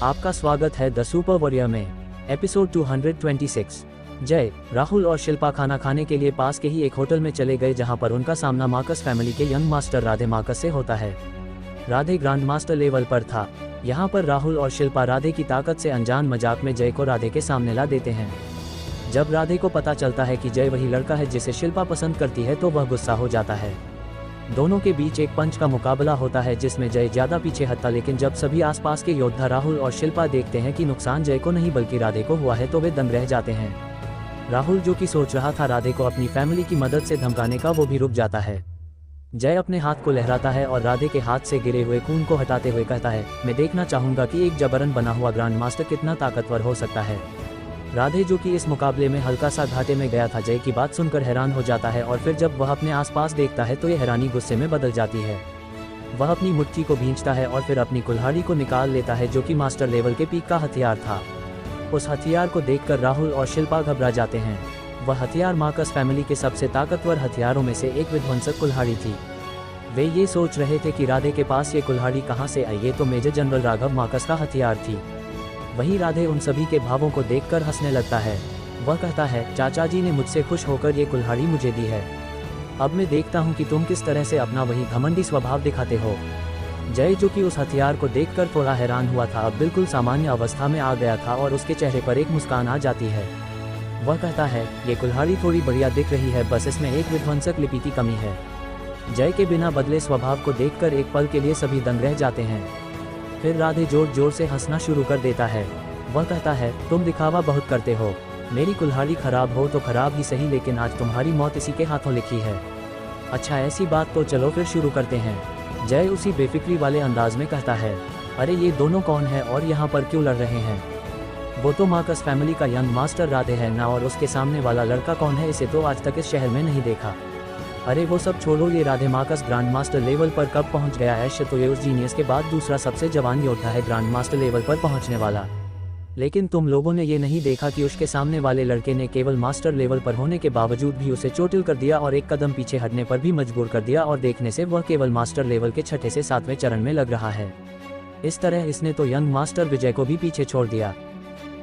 आपका स्वागत है द सुपर वॉरियर में। एपिसोड 226। जय, राहुल और शिल्पा खाना खाने के लिए पास के ही एक होटल में चले गए जहां पर उनका सामना मार्कस फैमिली के यंग मास्टर राधे मार्कस से होता है। राधे ग्रांड मास्टर लेवल पर था। यहां पर राहुल और शिल्पा राधे की ताकत से अनजान मजाक में जय को राधे के सामने ला देते हैं। जब राधे को पता चलता है कि जय वही लड़का है जिसे शिल्पा पसंद करती है तो वह गुस्सा हो जाता है। दोनों के बीच एक पंच का मुकाबला होता है जिसमें जय ज्यादा पीछे हटता, लेकिन जब सभी आसपास के योद्धा राहुल और शिल्पा देखते हैं कि नुकसान जय को नहीं बल्कि राधे को हुआ है तो वे दंग रह जाते हैं। राहुल जो कि सोच रहा था राधे को अपनी फैमिली की मदद से धमकाने का, वो भी रुक जाता है। जय अपने हाथ को लहराता है और राधे के हाथ से गिरे हुए खून को हटाते हुए कहता है, मैं देखना चाहूंगा कि एक जबरन बना हुआ ग्रांड मास्टर कितना ताकतवर हो सकता है। राधे जो कि इस मुकाबले में हल्का सा घाटे में गया था, जय की बात सुनकर हैरान हो जाता है और फिर जब वह अपने आसपास देखता है तो यह हैरानी गुस्से में बदल जाती है। वह अपनी मुट्ठी को भींचता है और फिर अपनी कुल्हाड़ी को निकाल लेता है जो कि मास्टर लेवल के पीक का हथियार था। उस हथियार को देखकर राहुल और शिल्पा घबरा जाते हैं। वह हथियार मार्कस फैमिली के सबसे ताकतवर हथियारों में से एक विध्वंसक कुल्हाड़ी थी। वे ये सोच रहे थे कि राधे के पास ये कुल्हाड़ी कहाँ से आई, ये तो मेजर जनरल राघव मार्कस का हथियार थी। वहीं राधे उन सभी के भावों को देखकर हंसने लगता है। वह कहता है, चाचा जी ने मुझसे खुश होकर ये कुल्हाड़ी मुझे दी है। अब मैं देखता हूँ कि तुम किस तरह से अपना वही घमंडी स्वभाव दिखाते हो। जय जो कि उस हथियार को देखकर थोड़ा हैरान हुआ था, अब बिल्कुल सामान्य अवस्था में आ गया था और उसके चेहरे पर एक मुस्कान आ जाती है। वह कहता है, ये कुल्हाड़ी थोड़ी बढ़िया दिख रही है, बस इसमें एक विध्वंसक लिपि की कमी है। जय के बिना बदले स्वभाव को देखकर एक पल के लिए सभी दंग रह जाते हैं। फिर राधे जोर जोर से हंसना शुरू कर देता है। वह कहता है, तुम दिखावा बहुत करते हो। मेरी कुल्हाड़ी खराब हो तो खराब ही सही, लेकिन आज तुम्हारी मौत इसी के हाथों लिखी है। अच्छा, ऐसी बात तो चलो फिर शुरू करते हैं। जय उसी बेफिक्री वाले अंदाज में कहता है, अरे ये दोनों कौन है और यहाँ पर क्यों लड़ रहे हैं? वो तो मार्कस फैमिली का यंग मास्टर राधे है ना, और उसके सामने वाला लड़का कौन है, इसे तो आज तक इस शहर में नहीं देखा। अरे वो सब छोड़ो, ये Radhe Marcus grand master level पर कब पहुंच गया है? तो ये उस जीनियस के बाद दूसरा सबसे जवान योद्धा है ग्रांड मास्टर लेवल पर पहुंचने वाला। लेकिन तुम लोगों ने ये नहीं देखा कि उसके सामने वाले लड़के ने केवल मास्टर लेवल पर होने के बावजूद भी उसे चोटिल कर दिया और एक कदम पीछे हटने पर भी मजबूर कर दिया, और देखने से वह केवल मास्टर लेवल के 6 से 7वें चरण में लग रहा है। इस तरह इसने तो यंग मास्टर विजय को भी पीछे छोड़ दिया।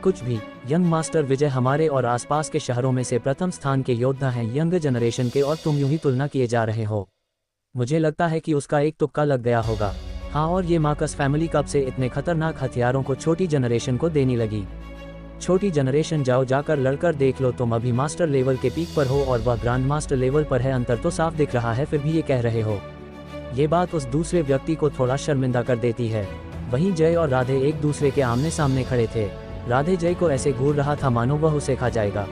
कुछ भी, यंग मास्टर विजय हमारे और आसपास के शहरों में से प्रथम स्थान के योद्धा हैं यंग जनरेशन के, और तुम यूं ही तुलना किए जा रहे हो। मुझे लगता है कि उसका एक तुक्का लग गया होगा। हाँ, और ये मार्कस फैमिली कब से इतने खतरनाक हथियारों को छोटी जनरेशन को देने लगी? छोटी जनरेशन जाओ जाकर लड़कर देख लो, तुम अभी मास्टर लेवल के पीक पर हो और वह ग्रांड मास्टर लेवल पर है। अंतर तो साफ दिख रहा है, फिर भी ये कह रहे हो। ये बात उस दूसरे व्यक्ति को थोड़ा शर्मिंदा कर देती है। वहीं जय और राधे एक दूसरे के आमने सामने खड़े थे। राधे जय को ऐसे घूर रहा था मानो वह उसे खा जाएगा।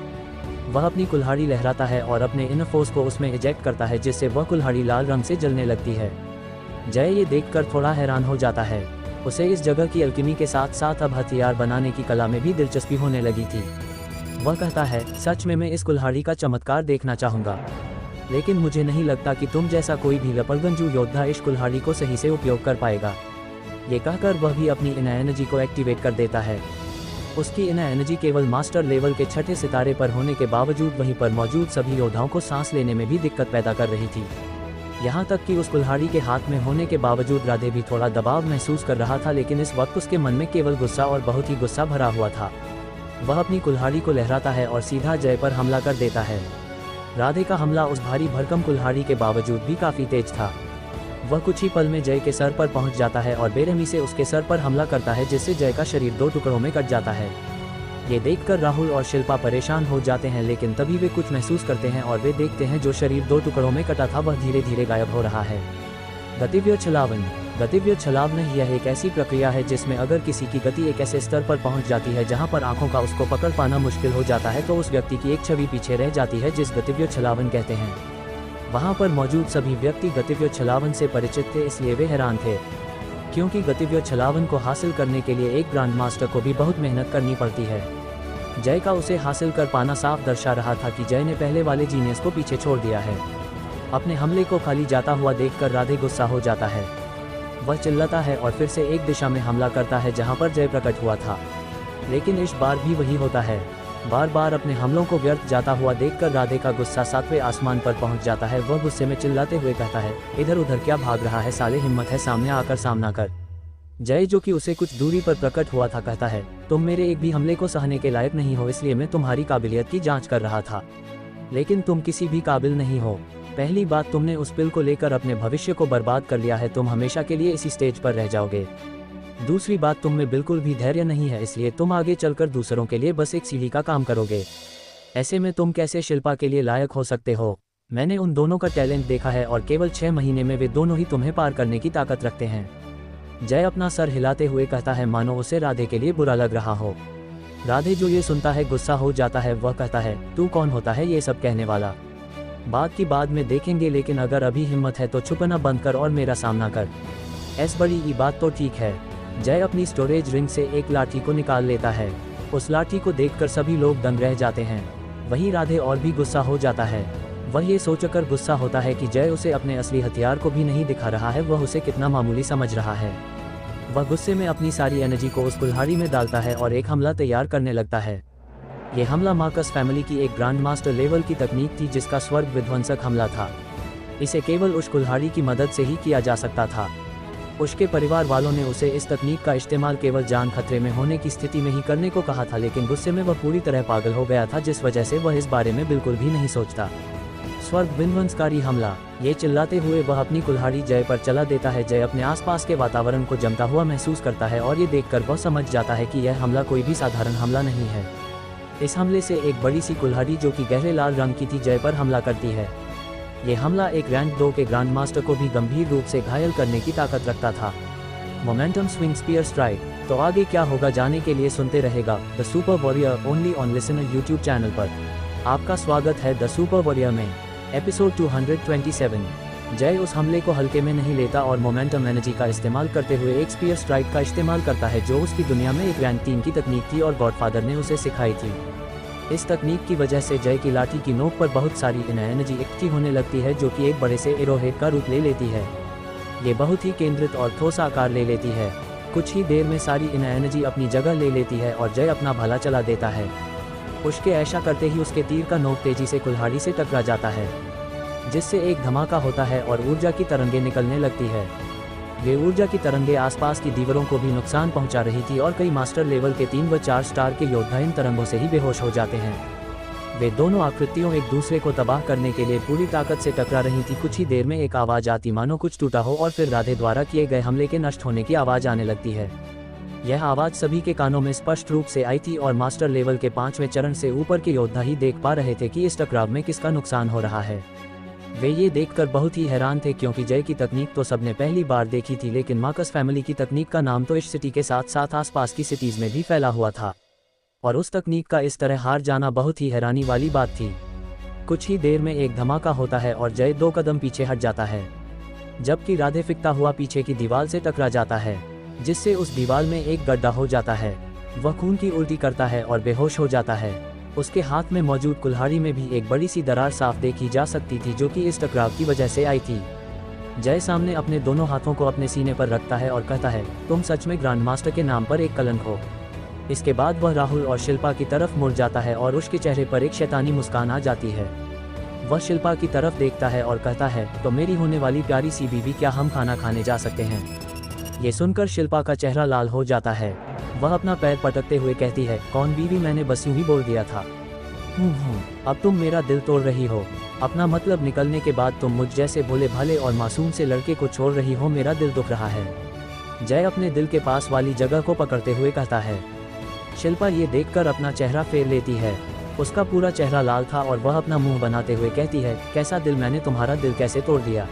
वह अपनी कुल्हाड़ी लहराता है और अपने इनर फोर्स को उसमें इजेक्ट करता है, जिससे वह कुल्हाड़ी लाल रंग से जलने लगती है। जय ये देखकर थोड़ा हैरान हो जाता है। उसे इस जगह की अल्केमी के साथ साथ अब हथियार बनाने की कला में भी दिलचस्पी होने लगी थी। वह कहता है, सच में मैं इस कुल्हाड़ी का चमत्कार देखना चाहूँगा, लेकिन मुझे नहीं लगता कि तुम जैसा कोई भी लपड़गंजू योद्धा इस कुल्हाड़ी को सही से उपयोग कर पाएगा। ये कहकर वह भी अपनी इनर एनर्जी को एक्टिवेट कर देता है। उसकी इनर एनर्जी केवल मास्टर लेवल के 6 सितारे पर होने के बावजूद वहीं पर मौजूद सभी योद्धाओं को सांस लेने में भी दिक्कत पैदा कर रही थी। यहाँ तक कि उस कुल्हाड़ी के हाथ में होने के बावजूद राधे भी थोड़ा दबाव महसूस कर रहा था, लेकिन इस वक्त उसके मन में केवल गुस्सा और बहुत ही गुस्सा भरा हुआ था। वह अपनी कुल्हाड़ी को लहराता है और सीधा जय पर हमला कर देता है। राधे का हमला उस भारी भरकम कुल्हाड़ी के बावजूद भी काफी तेज था। वह कुछ ही पल में जय के सर पर पहुंच जाता है और बेरहमी से उसके सर पर हमला करता है, जिससे जय का शरीर 2 टुकड़ों में कट जाता है। ये देखकर राहुल और शिल्पा परेशान हो जाते हैं, लेकिन तभी वे कुछ महसूस करते हैं और वे देखते हैं जो शरीर 2 टुकड़ों में कटा था वह धीरे धीरे गायब हो रहा है। गतिव्य छलावन। गतिव्य छलावन यह एक ऐसी प्रक्रिया है जिसमें अगर किसी की गति एक ऐसे स्तर पर पहुंच जाती है जहां पर आंखों का उसको पकड़ पाना मुश्किल हो जाता है, तो उस व्यक्ति की एक छवि पीछे रह जाती है, जिस गतिव्य छलावन कहते हैं। वहां पर मौजूद सभी व्यक्ति गतिव्य छलावन से परिचित थे, इसलिए वे हैरान थे, क्योंकि गतिव्य छलावन को हासिल करने के लिए एक ग्रांड मास्टर को भी बहुत मेहनत करनी पड़ती है। जय का उसे हासिल कर पाना साफ दर्शा रहा था कि जय ने पहले वाले जीनियस को पीछे छोड़ दिया है। अपने हमले को खाली जाता हुआ देखकर राधे गुस्सा हो जाता है। वह चिल्लाता है और फिर से एक दिशा में हमला करता है जहां पर जय प्रकट हुआ था, लेकिन इस बार भी वही होता है। बार बार अपने हमलों को व्यर्थ जाता हुआ देखकर राधे का गुस्सा 7वें आसमान पर पहुंच जाता है। वह गुस्से में चिल्लाते हुए कहता है, इधर उधर क्या भाग रहा है साले, हिम्मत है सामने आकर सामना कर। जय, जो कि उसे कुछ दूरी पर प्रकट हुआ था, कहता है, तुम मेरे एक भी हमले को सहने के लायक नहीं हो, इसलिए मैं तुम्हारी काबिलियत की जांच कर रहा था। लेकिन तुम किसी भी काबिल नहीं हो। पहली बात, तुमने उस पिल को लेकर अपने भविष्य को बर्बाद कर लिया है, तुम हमेशा के लिए इसी स्टेज पर रह जाओगे। दूसरी बात, तुम में बिल्कुल भी धैर्य नहीं है, इसलिए तुम आगे चलकर दूसरों के लिए बस एक सीढ़ी का काम करोगे। ऐसे में तुम कैसे शिल्पा के लिए लायक हो सकते हो? मैंने उन दोनों का टैलेंट देखा है और केवल 6 महीने में वे दोनों ही तुम्हें पार करने की ताकत रखते हैं। जय अपना सर हिलाते हुए कहता है, मानो उसे राधे के लिए बुरा लग रहा हो। राधे जो ये सुनता है गुस्सा हो जाता है। वह कहता है, तू कौन होता है ये सब कहने वाला? बात की बाद में देखेंगे, लेकिन अगर अभी हिम्मत है तो छुपना बंद कर और मेरा सामना कर। बड़ी ये बात तो ठीक है। जय अपनी स्टोरेज रिंग से एक लाठी को निकाल लेता है। उस लाठी को देखकर सभी लोग दंग रह जाते हैं। वहीं राधे और भी गुस्सा हो जाता है। वह ये सोचकर गुस्सा होता है कि जय उसे अपने असली हथियार को भी नहीं दिखा रहा है, वह उसे कितना मामूली समझ रहा है। वह गुस्से में अपनी सारी एनर्जी को उस कुल्हाड़ी में डालता है और एक हमला तैयार करने लगता है। ये हमला मार्कस फैमिली की एक ग्रैंड मास्टर लेवल की तकनीक थी, जिसका स्वर्ग विध्वंसक हमला था। इसे केवल उस कुल्हाड़ी की मदद से ही किया जा सकता था। उसके परिवार वालों ने उसे इस तकनीक का इस्तेमाल केवल जान खतरे में होने की स्थिति में ही करने को कहा था, लेकिन गुस्से में वह पूरी तरह पागल हो गया था, जिस वजह से वह इस बारे में बिल्कुल भी नहीं सोचता। स्वर्ग विध्वंसकारी हमला, ये चिल्लाते हुए वह अपनी कुल्हाड़ी जय पर चला देता है। जय अपने आसपास के वातावरण को जमता हुआ महसूस करता है और ये देखकर वह समझ जाता है कि यह हमला कोई भी साधारण हमला नहीं है। इस हमले से एक बड़ी सी कुल्हाड़ी जो कि गहरे लाल रंग की थी जय पर हमला करती है। ये हमला एक रैंक 2 के ग्रैंड मास्टर को भी गंभीर रूप से घायल करने की ताकत रखता था। Momentum swing spear strike. तो आगे क्या होगा जानने के लिए सुनते रहेगा the super warrior only on listener YouTube channel पर। आपका स्वागत है द सुपर वॉरियर में। एपिसोड 227। जय उस हमले को हल्के में नहीं लेता और मोमेंटम एनर्जी का इस्तेमाल करते हुए एक स्पीयर स्ट्राइक का इस्तेमाल करता है, जो उसकी दुनिया में एक रैंक 3 की तकनीक थी और गॉडफादर ने उसे सिखाई थी। इस तकनीक की वजह से जय की लाठी की नोक पर बहुत सारी एनर्जी इकट्ठी होने लगती है, जो कि एक बड़े से एरोहेड का रूप ले लेती है। ये बहुत ही केंद्रित और ठोस आकार ले लेती है। कुछ ही देर में सारी एनर्जी अपनी जगह ले लेती है और जय अपना भाला चला देता है। उसके ऐसा करते ही उसके तीर का नोक तेजी से कुल्हाड़ी से टकरा जाता है, जिससे एक धमाका होता है और ऊर्जा की तरंगें निकलने लगती है। वे ऊर्जा की तरंगें आसपास की दीवारों को भी नुकसान पहुंचा रही थी और कई मास्टर लेवल के 3 व 4 स्टार के योद्धा इन तरंगों से ही बेहोश हो जाते हैं। वे दोनों आकृतियों एक दूसरे को तबाह करने के लिए पूरी ताकत से टकरा रही थी। कुछ ही देर में एक आवाज आती मानो कुछ टूटा हो और फिर राधे द्वारा किए गए हमले के नष्ट होने की आवाज आने लगती है। यह आवाज सभी के कानों में स्पष्ट रूप से आई थी और मास्टर लेवल के 5वें चरण से ऊपर के योद्धा ही देख पा रहे थे कि इस टकराव में किसका नुकसान हो रहा है। वे ये देखकर बहुत ही हैरान थे, क्योंकि जय की तकनीक तो सबने पहली बार देखी थी, लेकिन मार्कस फैमिली की तकनीक का नाम तो इस सिटी के साथ साथ आसपास की सिटीज में भी फैला हुआ था, और उस तकनीक का इस तरह हार जाना बहुत ही हैरानी वाली बात थी। कुछ ही देर में एक धमाका होता है और जय 2 कदम पीछे हट जाता है, जबकि राधे फिकता हुआ पीछे की दीवार से टकरा जाता है, जिससे उस दीवार में एक गड्ढा हो जाता है। वह खून की उल्टी करता है और बेहोश हो जाता है। उसके हाथ में मौजूद कुल्हाड़ी में भी एक बड़ी सी दरार साफ देखी जा सकती थी, जो कि इस टकराव की वजह से आई थी। जय सामने अपने दोनों हाथों को अपने सीने पर रखता है और कहता है, तुम सच में ग्रैंड मास्टर के नाम पर एक कलंक हो। इसके बाद वह राहुल और शिल्पा की तरफ मुड़ जाता है और उसके चेहरे पर एक शैतानी मुस्कान आ जाती है। वह शिल्पा की तरफ देखता है और कहता है, तो मेरी होने वाली प्यारी सी बीवी, क्या हम खाना खाने जा सकते हैं? ये सुनकर शिल्पा का चेहरा लाल हो जाता है। वह अपना पैर पटकते हुए कहती है, कौन बीवी? मैंने बस यूं ही बोल दिया था। अब तुम मेरा दिल तोड़ रही हो। अपना मतलब निकलने के बाद तुम मुझ जैसे भोले भाले और मासूम से लड़के को छोड़ रही हो। मेरा दिल दुख रहा है। जय अपने दिल के पास वाली जगह को पकड़ते हुए कहता है। शिल्पा ये देखकर अपना चेहरा फेर लेती है। उसका पूरा चेहरा लाल था और वह अपना मुंह बनाते हुए कहती है, कैसा दिल? मैंने तुम्हारा दिल कैसे तोड़ दिया?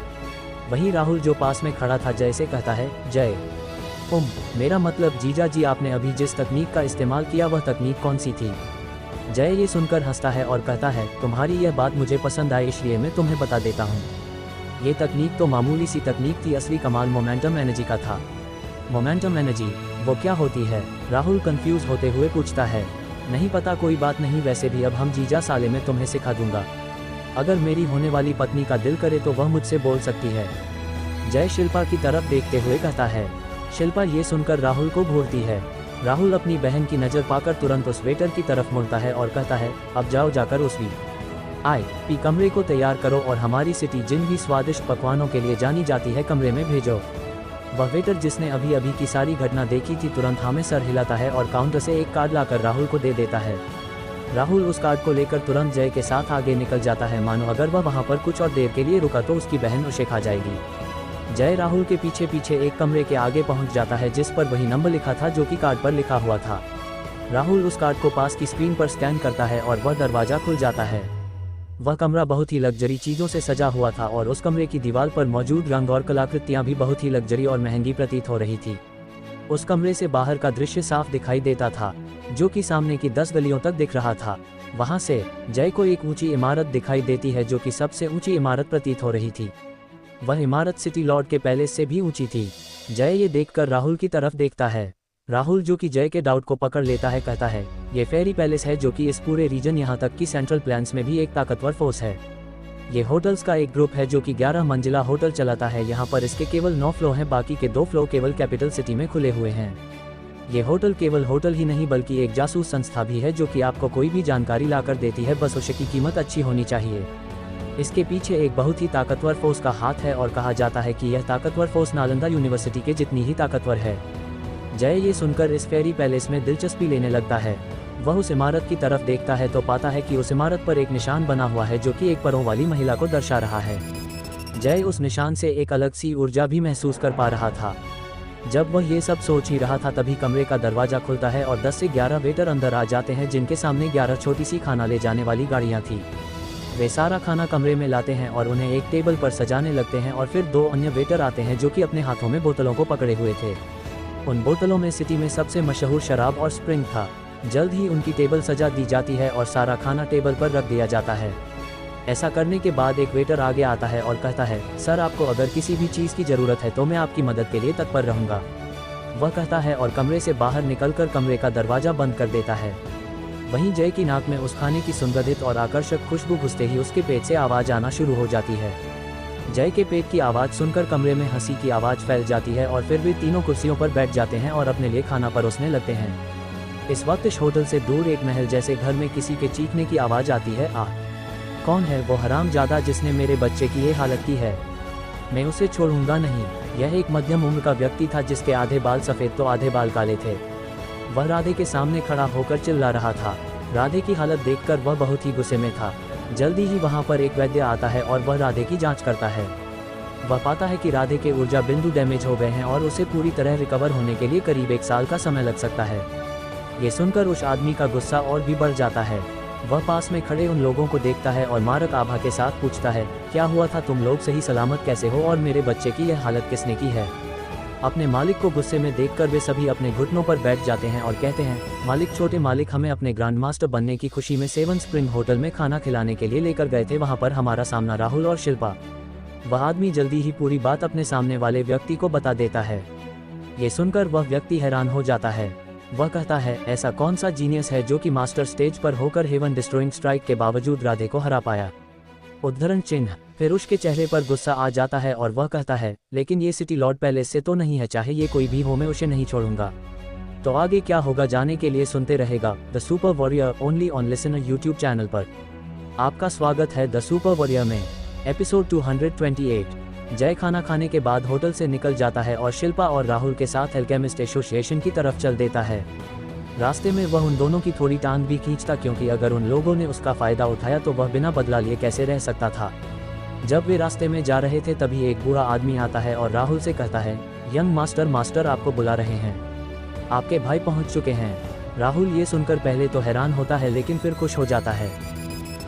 वहीं राहुल जो पास में खड़ा था जय से कहता है, जय मेरा मतलब जीजा जी, आपने अभी जिस तकनीक का इस्तेमाल किया वह तकनीक कौन सी थी? जय ये सुनकर हंसता है और कहता है, तुम्हारी यह बात मुझे पसंद आई, इसलिए मैं तुम्हें बता देता हूँ। ये तकनीक तो मामूली सी तकनीक थी, असली कमाल मोमेंटम एनर्जी का था। मोमेंटम एनर्जी वो क्या होती है? राहुल कंफ्यूज होते हुए पूछता है। नहीं पता, कोई बात नहीं, वैसे भी अब हम जीजा साले में तुम्हें सिखा दूंगा। अगर मेरी होने वाली पत्नी का दिल करे तो वह मुझसे बोल सकती है। जय शिल्पा की तरफ देखते हुए कहता है। शिल्पा ये सुनकर राहुल को घूरती है। राहुल अपनी बहन की नज़र पाकर तुरंत उस वेटर की तरफ मुड़ता है और कहता है, अब जाओ जाकर उस VIP कमरे को तैयार करो और हमारी सिटी जिन भी स्वादिष्ट पकवानों के लिए जानी जाती है कमरे में भेजो। वह वेटर जिसने अभी अभी की सारी घटना देखी थी तुरंत हाँ में सर हिलाता है और काउंटर से एक कार्ड लाकर राहुल को दे देता है। राहुल उस कार्ड को लेकर तुरंत जय के साथ आगे निकल जाता है, मानो अगर वह वहाँ पर कुछ और देर के लिए रुका तो उसकी बहन उसे खा जाएगी। जय राहुल के पीछे पीछे एक कमरे के आगे पहुँच जाता है जिस पर वही नंबर लिखा था जो कि कार्ड पर लिखा हुआ था। राहुल उस कार्ड को पास की स्क्रीन पर स्कैन करता है और वह दरवाज़ा खुल जाता है। वह कमरा बहुत ही लग्जरी चीज़ों से सजा हुआ था और उस कमरे की दीवार पर मौजूद रंग और कलाकृतियाँ भी बहुत ही लग्जरी और महंगी प्रतीत हो रही थी। उस कमरे से बाहर का दृश्य साफ दिखाई देता था, जो कि सामने की 10 गलियों तक दिख रहा था। वहाँ से जय को एक ऊंची इमारत दिखाई देती है जो कि सबसे ऊंची इमारत प्रतीत हो रही थी। वह इमारत सिटी लॉर्ड के पैलेस से भी ऊंची थी। जय ये देखकर राहुल की तरफ देखता है। राहुल जो कि जय के डाउट को पकड़ लेता है कहता है, ये फेरी पैलेस है जो कि इस पूरे रीजन यहाँ तक कि सेंट्रल प्लान्स में भी एक ताकतवर फोर्स है। ये होटल्स का एक ग्रुप है जो कि 11 मंजिला होटल चलाता है। यहाँ पर इसके केवल 9 फ्लोर हैं, बाकी के 2 फ्लोर केवल कैपिटल सिटी में खुले हुए हैं। ये होटल केवल होटल ही नहीं बल्कि एक जासूस संस्था भी है जो कि आपको कोई भी जानकारी लाकर देती है, बस उसकी कीमत अच्छी होनी चाहिए। इसके पीछे एक बहुत ही ताकतवर फोर्स का हाथ है और कहा जाता है कि यह ताकतवर फोर्स नालंदा यूनिवर्सिटी के जितनी ही ताकतवर है। जय ये सुनकर इस फेरी पैलेस में दिलचस्पी लेने लगता है। वह उस इमारत की तरफ देखता है तो पाता है कि उस इमारत पर एक निशान बना हुआ है जो कि एक परों वाली महिला को दर्शा रहा है। जय उस निशान से एक अलग सी ऊर्जा भी महसूस कर पा रहा था। जब वह ये सब सोच ही रहा था तभी कमरे का दरवाजा खुलता है और 10 से 11 वेटर अंदर आ जाते हैं जिनके सामने 11 छोटी सी खाना ले जाने वाली गाड़ियाँ थी। वे सारा खाना कमरे में लाते हैं और उन्हें एक टेबल पर सजाने लगते हैं और फिर 2 अन्य वेटर आते हैं जो कि अपने हाथों में बोतलों को पकड़े हुए थे। उन बोतलों में सिटी में सबसे मशहूर शराब और स्प्रिंग था। जल्द ही उनकी टेबल सजा दी जाती है और सारा खाना टेबल पर रख दिया जाता है। ऐसा करने के बाद एक वेटर आगे आता है और कहता है, सर आपको अगर किसी भी चीज़ की ज़रूरत है तो मैं आपकी मदद के लिए तत्पर रहूँगा। वह कहता है और कमरे से बाहर निकलकर कमरे का दरवाज़ा बंद कर देता है। वहीं जय की नाक में उस खाने की सुगंधित और आकर्षक खुशबू घुसते ही उसके पेट से आवाज़ आना शुरू हो जाती है। जय के पेट की आवाज़ सुनकर कमरे में हंसी की आवाज़ फैल जाती है और फिर वे तीनों कुर्सियों पर बैठ जाते हैं और अपने लिए खाना परोसने लगते हैं। इस वक्त इस होटल से दूर एक महल जैसे घर में किसी के चीखने की आवाज़ आती है। कौन है वो हरामजादा जिसने मेरे बच्चे की ये हालत की है? मैं उसे छोड़ूंगा नहीं। यह एक मध्यम उम्र का व्यक्ति था जिसके आधे बाल सफ़ेद तो आधे बाल काले थे। वह राधे के सामने खड़ा होकर चिल्ला रहा था। राधे की हालत देखकर वह बहुत ही गुस्से में था। जल्दी ही वहां पर एक वैद्य आता है और वह राधे की जांच करता है। वह पाता है कि राधे के ऊर्जा बिंदु डैमेज हो गए हैं और उसे पूरी तरह रिकवर होने के लिए करीब 1 साल का समय लग सकता है। ये सुनकर उस आदमी का गुस्सा और भी बढ़ जाता है। वह पास में खड़े उन लोगों को देखता है और मारक आभा के साथ पूछता है, क्या हुआ था? तुम लोग सही सलामत कैसे हो और मेरे बच्चे की यह हालत किसने की है? अपने मालिक को गुस्से में देखकर वे सभी अपने घुटनों पर बैठ जाते हैं और कहते हैं, मालिक छोटे मालिक हमें अपने ग्रैंड मास्टर बनने की खुशी में 7 स्प्रिंग होटल में खाना खिलाने के लिए लेकर गए थे। वहाँ पर हमारा सामना राहुल और शिल्पा। वह आदमी जल्दी ही पूरी बात अपने सामने वाले व्यक्ति को बता देता है। ये सुनकर वह व्यक्ति हैरान हो जाता है। वह कहता है, ऐसा कौन सा जीनियस है जो कि मास्टर स्टेज पर होकर हेवन डिस्ट्रॉइंग स्ट्राइक के बावजूद राधे को हरा पाया? उद्धरण चिन्ह। फिर उसके चेहरे पर गुस्सा आ जाता है और वह कहता है, लेकिन ये सिटी लॉर्ड पैलेस से तो नहीं है, चाहे ये कोई भी हो मैं उसे नहीं छोड़ूंगा। तो आगे क्या होगा जाने के लिए सुनते रहेगा the super warrior only on listener YouTube channel पर। आपका स्वागत है द सुपर वॉरियर में। एपिसोड 228। जय खाना खाने के बाद होटल से निकल जाता है और शिल्पा और राहुल के साथ एल्केमिस्ट एसोसिएशन की तरफ चल देता है। रास्ते में वह उन दोनों की थोड़ी टांग भी खींचता, क्योंकि अगर उन लोगों ने उसका फ़ायदा उठाया तो वह बिना बदला लिए कैसे रह सकता था। जब वे रास्ते में जा रहे थे तभी एक बूढ़ा आदमी आता है और राहुल से कहता है, यंग मास्टर आपको बुला रहे हैं, आपके भाई पहुंच चुके हैं। राहुल ये सुनकर पहले तो हैरान होता है लेकिन फिर खुश हो जाता है।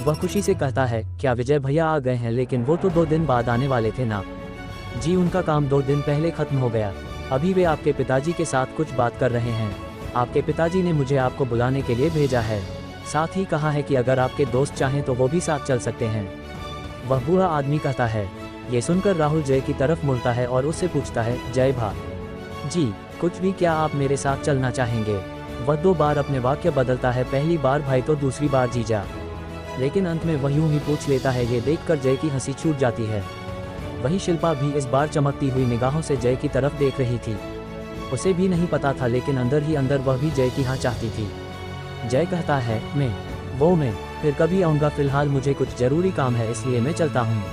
वह खुशी से कहता है, क्या विजय भैया आ गए हैं? लेकिन वो तो 2 दिन बाद आने वाले थे ना। जी उनका काम 2 दिन पहले ख़त्म हो गया। अभी वे आपके पिताजी के साथ कुछ बात कर रहे हैं। आपके पिताजी ने मुझे आपको बुलाने के लिए भेजा है, साथ ही कहा है कि अगर आपके दोस्त चाहें तो वो भी साथ चल सकते हैं। वह बूढ़ा आदमी कहता है। ये सुनकर राहुल जय की तरफ मुड़ता है और उससे पूछता है, जय भा जी कुछ भी, क्या आप मेरे साथ चलना चाहेंगे? वह 2 बार अपने वाक्य बदलता है, पहली बार भाई तो दूसरी बार जीजा, लेकिन अंत में वह यूं ही पूछ लेता है। ये देखकर जय की हंसी छूट जाती है। वही शिल्पा भी इस बार चमकती हुई निगाहों से जय की तरफ देख रही थी। उसे भी नहीं पता था लेकिन अंदर ही अंदर वह भी जय की हाँ चाहती थी। जय कहता है, मैं फिर कभी आऊँगा, फिलहाल मुझे कुछ ज़रूरी काम है इसलिए मैं चलता हूँ।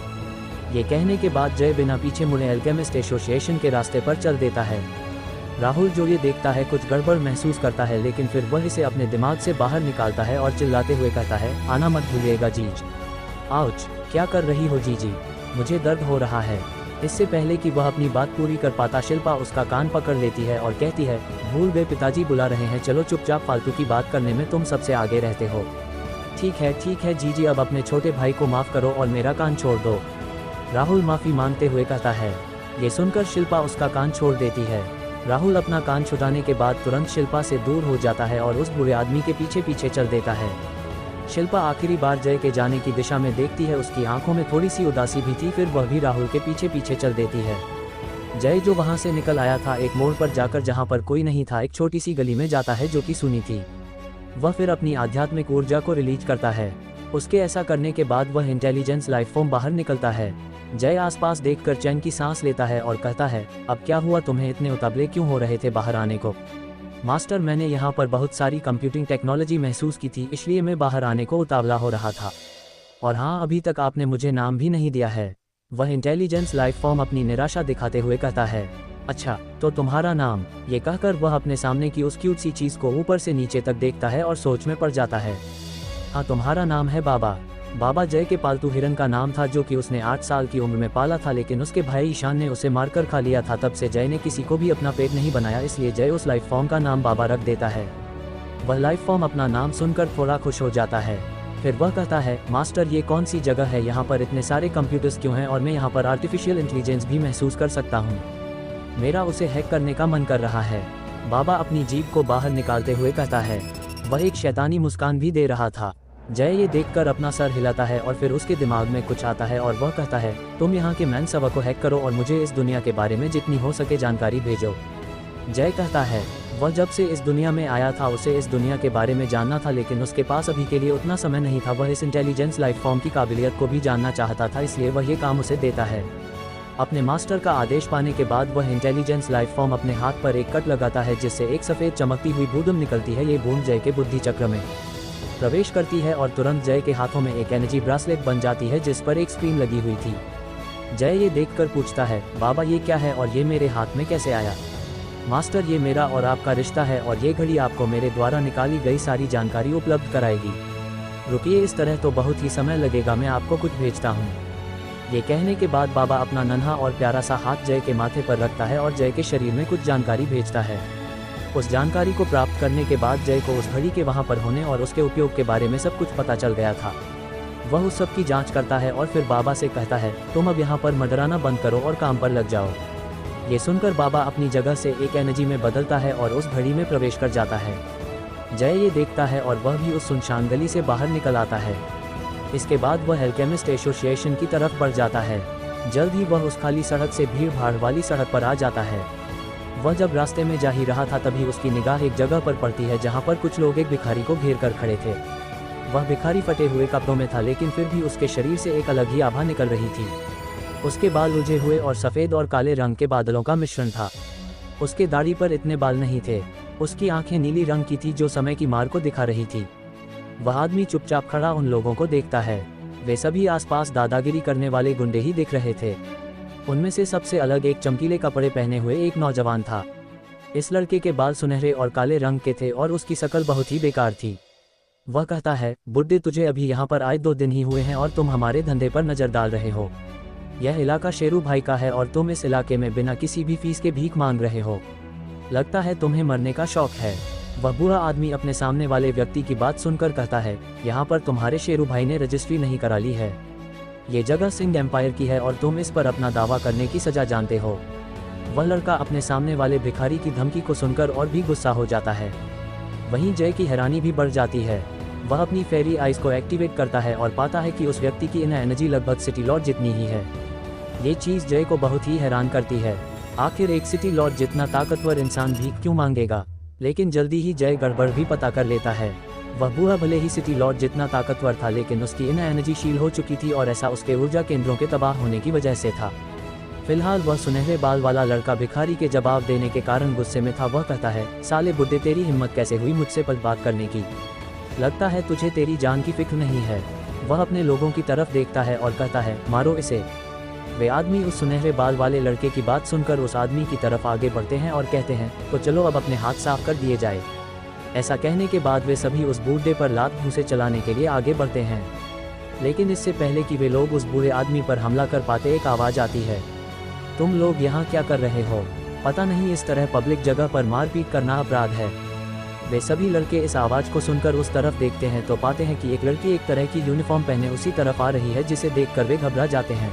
ये कहने के बाद जय बिना पीछे मुड़े अल्केमिस्ट एसोसिएशन के रास्ते पर चल देता है। राहुल जो ये देखता है कुछ गड़बड़ महसूस करता है, लेकिन फिर वह इसे अपने दिमाग से बाहर निकालता है और चिल्लाते हुए कहता है, आना मत भूलिएगा जीज। आउच, क्या कर रही हो जीजी, मुझे दर्द हो रहा है। इससे पहले कि वह अपनी बात पूरी कर पाता शिल्पा उसका कान पकड़ लेती है और कहती है, भूल गए पिताजी बुला रहे हैं, चलो चुपचाप, फालतू की बात करने में तुम सबसे आगे रहते हो। ठीक है जीजी, अब अपने छोटे भाई को माफ़ करो और मेरा कान छोड़ दो। राहुल माफ़ी मांगते हुए कहता है। ये सुनकर शिल्पा उसका कान छोड़ देती है। राहुल अपना कान छुड़ाने के बाद तुरंत शिल्पा से दूर हो जाता है और उस बुरे आदमी के पीछे पीछे चल देता है। शिल्पा आखिरी बार जय के जाने की दिशा में देखती है, उसकी आंखों में थोड़ी सी उदासी भी थी, फिर वह भी राहुल के पीछे पीछे चल देती है। जय जो वहां से निकल आया था, एक मोड़ पर जाकर जहां पर कोई नहीं था एक छोटी सी गली में जाता है जो कि सुनी थी। वह फिर अपनी आध्यात्मिक ऊर्जा को रिलीज करता है। उसके ऐसा करने के बाद वह इंटेलिजेंस लाइफ फॉर्म बाहर निकलता है। जय आसपास देखकर चैन की सांस लेता है और कहता है, अब क्या हुआ, तुम्हें इतने उतावले क्यों हो रहे थे बाहर आने को? मास्टर, मैंने यहाँ पर बहुत सारी कंप्यूटिंग टेक्नोलॉजी महसूस की थी, इसलिए मैं बाहर आने को उतावला हो रहा था। और हाँ, अभी तक आपने मुझे नाम भी नहीं दिया है। वह इंटेलिजेंस लाइफ फॉर्म अपनी निराशा दिखाते हुए कहता है। अच्छा, तो तुम्हारा नाम? ये कहकर वह अपने सामने की उस क्यूट सी चीज़ को ऊपर से नीचे तक देखता है और सोच में पड़ जाता है। हाँ, तुम्हारा नाम है बाबा। बाबा जय के पालतू हिरन का नाम था जो कि उसने 8 साल की उम्र में पाला था, लेकिन उसके भाई ईशान ने उसे मारकर खा लिया था। तब से जय ने किसी को भी अपना पेट नहीं बनाया, इसलिए जय उस लाइफ फॉर्म का नाम बाबा रख देता है। वह लाइफ फॉर्म अपना नाम सुनकर थोड़ा खुश हो जाता है। फिर वह कहता है, मास्टर, ये कौन सी जगह है? यहाँ पर इतने सारे कंप्यूटर्स क्यों हैं और मैं यहाँ पर आर्टिफिशियल इंटेलिजेंस भी महसूस कर सकता हूँ। मेरा उसे हैक करने का मन कर रहा है। बाबा अपनी जीभ को बाहर निकालते हुए कहता है। वह एक शैतानी मुस्कान भी दे रहा था। जय ये देखकर अपना सर हिलाता है और फिर उसके दिमाग में कुछ आता है और वह कहता है, तुम यहाँ के मैन सर्वर को हैक करो और मुझे इस दुनिया के बारे में जितनी हो सके जानकारी भेजो। जय कहता है, वह जब से इस दुनिया में आया था उसे इस दुनिया के बारे में जानना था, लेकिन उसके पास अभी के लिए उतना समय नहीं था। वह इस इंटेलिजेंस लाइफ फॉर्म की काबिलियत को भी जानना चाहता था, इसलिए वह ये काम उसे देता है। अपने मास्टर का आदेश पाने के बाद वह इंटेलिजेंस लाइफ फॉर्म अपने हाथ पर एक कट लगाता है, जिससे एक सफ़ेद चमकती हुई बूंद निकलती है। ये बूंद जय के बुद्धि चक्र में प्रवेश करती है और तुरंत जय के हाथों में एक एनर्जी ब्रासलेट बन जाती है जिस पर एक स्क्रीन लगी हुई थी। जय ये देखकर पूछता है, बाबा ये क्या है और ये मेरे हाथ में कैसे आया? मास्टर, ये मेरा और आपका रिश्ता है और ये घड़ी आपको मेरे द्वारा निकाली गई सारी जानकारी उपलब्ध कराएगी। रुकिए, इस तरह तो बहुत ही समय लगेगा, मैं आपको कुछ भेजता हूँ। ये कहने के बाद बाबा अपना नन्हा और प्यारा सा हाथ जय के माथे पर रखता है और जय के शरीर में कुछ जानकारी भेजता है। उस जानकारी को प्राप्त करने के बाद जय को उस घड़ी के वहां पर होने और उसके उपयोग के बारे में सब कुछ पता चल गया था। वह उस सब की जांच करता है और फिर बाबा से कहता है, तुम अब यहाँ पर मडराना बंद करो और काम पर लग जाओ। ये सुनकर बाबा अपनी जगह से एक एनर्जी में बदलता है और उस घड़ी में प्रवेश कर जाता है। जय ये देखता है और वह भी उस सुनसान गली से बाहर निकल आता है। इसके बाद वह अल्केमिस्ट एसोसिएशन की तरफ बढ़ जाता है। जल्द ही वह उस खाली सड़क से भीड़ भाड़ वाली सड़क पर आ जाता है। वह जब रास्ते में जा ही रहा था तभी उसकी निगाह एक जगह पर पड़ती है जहां पर कुछ लोग एक भिखारी को घेर कर खड़े थे। वह भिखारी फटे हुए कपड़ों में था, लेकिन फिर भी उसके शरीर से एक अलग ही आभा निकल रही थी। उसके बाल उलझे हुए और सफ़ेद और काले रंग के बादलों का मिश्रण था। उसके दाढ़ी पर इतने बाल नहीं थे। उसकी आंखें नीली रंग की थी जो समय की मार को दिखा रही थी। वह आदमी चुपचाप खड़ा उन लोगों को देखता है। वे सभी आसपास दादागिरी करने वाले गुंडे ही दिख रहे थे। उनमें से सबसे अलग एक चमकीले कपड़े पहने हुए एक नौजवान था। इस लड़के के बाल सुनहरे और काले रंग के थे और उसकी शक्ल बहुत ही बेकार थी। वह कहता है, बुड्ढे, तुझे अभी यहाँ पर आए 2 दिन ही हुए हैं और तुम हमारे धंधे पर नज़र डाल रहे हो। यह इलाका शेरू भाई का है और तुम इस इलाके में बिना किसी भी फीस के भीख मांग रहे हो। लगता है तुम्हें मरने का शौक है। वह बूढ़ा आदमी अपने सामने वाले व्यक्ति की बात सुनकर कहता है, यहाँ पर तुम्हारे शेरू भाई ने रजिस्ट्री नहीं करा ली है। ये जगह सिंह एम्पायर की है और तुम इस पर अपना दावा करने की सजा जानते हो। वह लड़का अपने सामने वाले भिखारी की धमकी को सुनकर और भी गुस्सा हो जाता है। वहीं जय की हैरानी भी बढ़ जाती है। वह अपनी फेरी आइज को एक्टिवेट करता है और पाता है कि उस व्यक्ति की इनर एनर्जी लगभग सिटी लॉर्ड जितनी ही है। ये चीज़ जय को बहुत ही हैरान करती है। आखिर एक सिटी लॉर्ड जितना ताकतवर इंसान भीख क्यों मांगेगा? लेकिन जल्दी ही जय गड़बड़ भी पता कर लेता है। वह बूढ़ा भले ही सिटी लॉर्ड जितना ताकतवर था, लेकिन उसकी इनर एनर्जी शील हो चुकी थी और ऐसा उसके ऊर्जा केंद्रों के तबाह होने की वजह से था। फिलहाल वह सुनहरे बाल वाला लड़का भिखारी के जवाब देने के कारण गुस्से में था। वह कहता है, साले बुड्ढे, तेरी हिम्मत कैसे हुई मुझसे बात करने की? लगता है तुझे तेरी जान की फिक्र नहीं है। वह अपने लोगों की तरफ देखता है और कहता है, मारो इसे। वे आदमी उस सुनहरे बाल वाले लड़के की बात सुनकर उस आदमी की तरफ आगे बढ़ते हैं और कहते हैं, तो चलो अब अपने हाथ साफ कर दिए जाए। ऐसा कहने के बाद वे सभी उस बूढ़े पर लात घूंसे चलाने के लिए आगे बढ़ते हैं। लेकिन इससे पहले कि वे लोग उस बूढ़े आदमी पर हमला कर पाते एक आवाज़ आती है, तुम लोग यहाँ क्या कर रहे हो? पता नहीं इस तरह पब्लिक जगह पर मारपीट करना अपराध है। वे सभी लड़के इस आवाज़ को सुनकर उस तरफ देखते हैं तो पाते हैं कि एक लड़की एक तरह की यूनिफॉर्म पहने उसी तरफ आ रही है, जिसे देखकर वे घबरा जाते हैं।